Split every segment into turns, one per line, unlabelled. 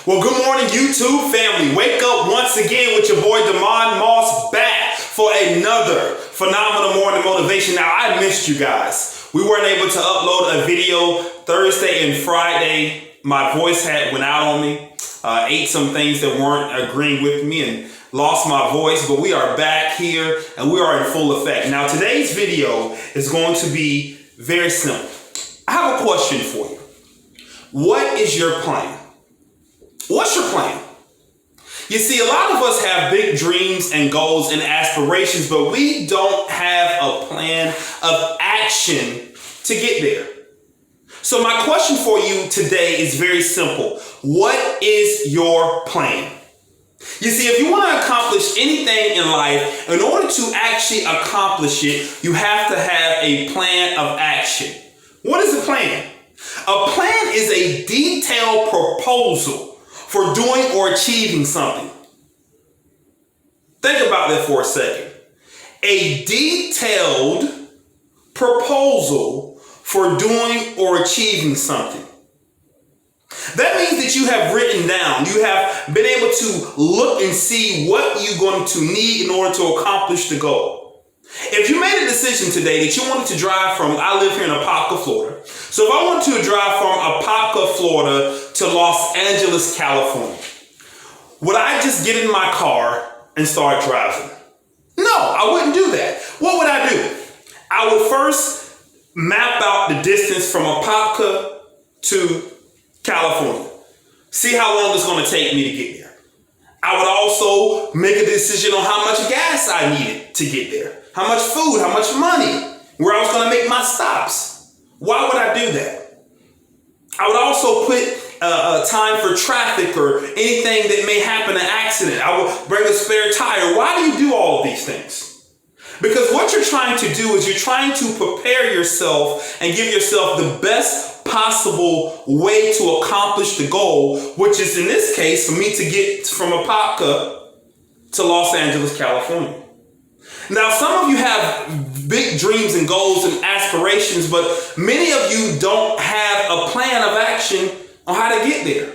Well, good morning, YouTube family. Wake up once again with your boy Damon Moss back for another phenomenal morning motivation. Now, I missed you guys. We weren't able to upload a video Thursday and Friday. My voice had went out on me. Ate some things that weren't agreeing with me and lost my voice, but we are back here and we are in full effect. Now, today's video is going to be very simple. I have a question for you. What is your plan? What's your plan? You see, a lot of us have big dreams and goals and aspirations, but we don't have a plan of action to get there. So my question for you today is very simple. What is your plan? You see, if you want to accomplish anything in life, in order to actually accomplish it, you have to have a plan of action. What is a plan? A plan is a detailed proposal for doing or achieving something. Think about that for a second. A detailed proposal for doing or achieving something. That means that you have written down, you have been able to look and see what you're going to need in order to accomplish the goal. If you made a decision today that you wanted to drive from, I live here in Apopka, Florida. So if I wanted to drive from Apopka, Florida to Los Angeles, California, would I just get in my car and start driving? No, I wouldn't do that. What would I do? I would first map out the distance from Apopka to California. See how long it's going to take me to get there. I would also make a decision on how much gas I needed to get there. How much food, how much money, where I was going to make my stops. Why would I do that? I would also put time for traffic or anything that may happen, an accident. I would bring a spare tire. Why do you do all of these things? Because what you're trying to do is you're trying to prepare yourself and give yourself the best possible way to accomplish the goal, which is in this case for me to get from Apopka to Los Angeles, California. Now, some of you have big dreams and goals and aspirations, but many of you don't have a plan of action on how to get there.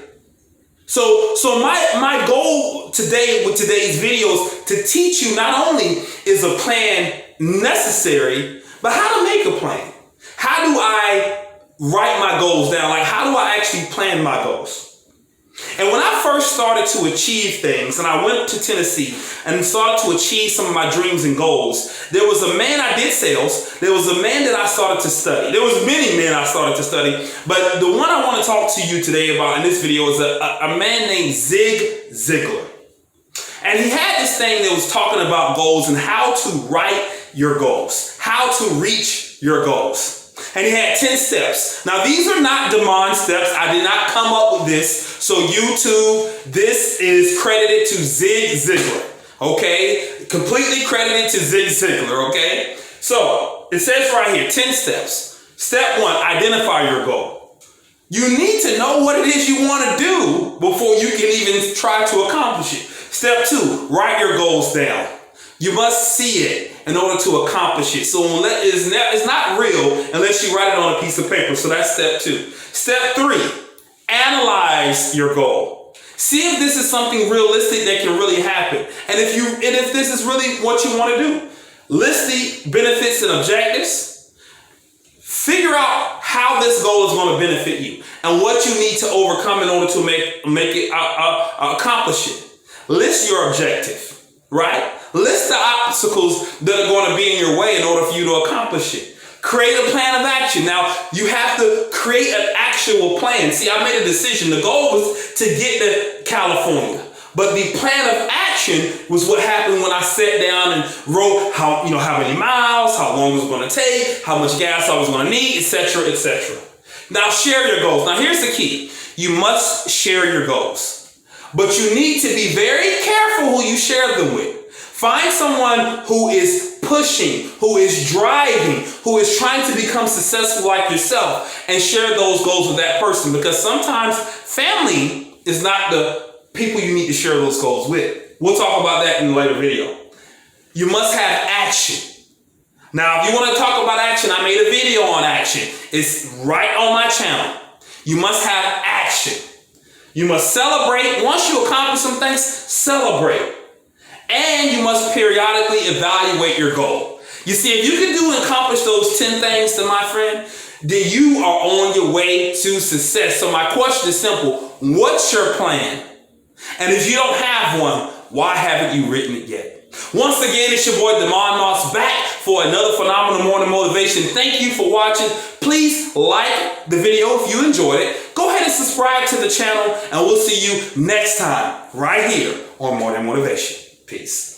So my goal today with today's video is to teach you not only is a plan necessary, but how to make a plan. How do I write my goals down? Like, how do I actually plan my goals? And when I first started to achieve things, and I went to Tennessee and started to achieve some of my dreams and goals, there was a man, I did sales, there was a man that I started to study. There was many men I started to study, but the one I want to talk to you today about in this video is a man named Ziglar. And he had this thing that was talking about goals and how to write your goals, how to reach your goals. And he had 10 steps. Now, these are not Damon steps. I did not come up with this. So YouTube, this is credited to Zig Ziglar. Okay? Completely credited to Zig Ziglar. Okay? So it says right here, 10 steps. Step 1, identify your goal. You need to know what it is you want to do before you can even try to accomplish it. Step 2, write your goals down. You must see it in order to accomplish it. So it's not real unless you write it on a piece of paper. So that's step 2. Step 3, analyze your goal. See if this is something realistic that can really happen. And if this is really what you want to do. List the benefits and objectives. Figure out how this goal is going to benefit you and what you need to overcome in order to make it accomplish it. List your objective, right? List the obstacles that are going to be in your way in order for you to accomplish it. Create a plan of action. Now, you have to create an actual plan. See, I made a decision. The goal was to get to California. But the plan of action was what happened when I sat down and wrote how many miles, how long it was going to take, how much gas I was going to need, etc., etc. Now, share your goals. Now, here's the key. You must share your goals. But you need to be very careful who you share them with. Find someone who is pushing, who is driving, who is trying to become successful like yourself, and share those goals with that person. Because sometimes family is not the people you need to share those goals with. We'll talk about that in a later video. You must have action. Now, if you want to talk about action, I made a video on action. It's right on my channel. You must have action. You must celebrate. Once you accomplish some things, celebrate. And you must periodically evaluate your goal. You see, if you can do and accomplish those 10 things, then my friend, then you are on your way to success. So my question is simple. What's your plan? And if you don't have one, why haven't you written it yet? Once again, it's your boy Demond Moss back for another phenomenal morning motivation. Thank you for watching. Please like the video if you enjoyed it. Go ahead and subscribe to the channel, and we'll see you next time right here on Morning Motivation. Peace.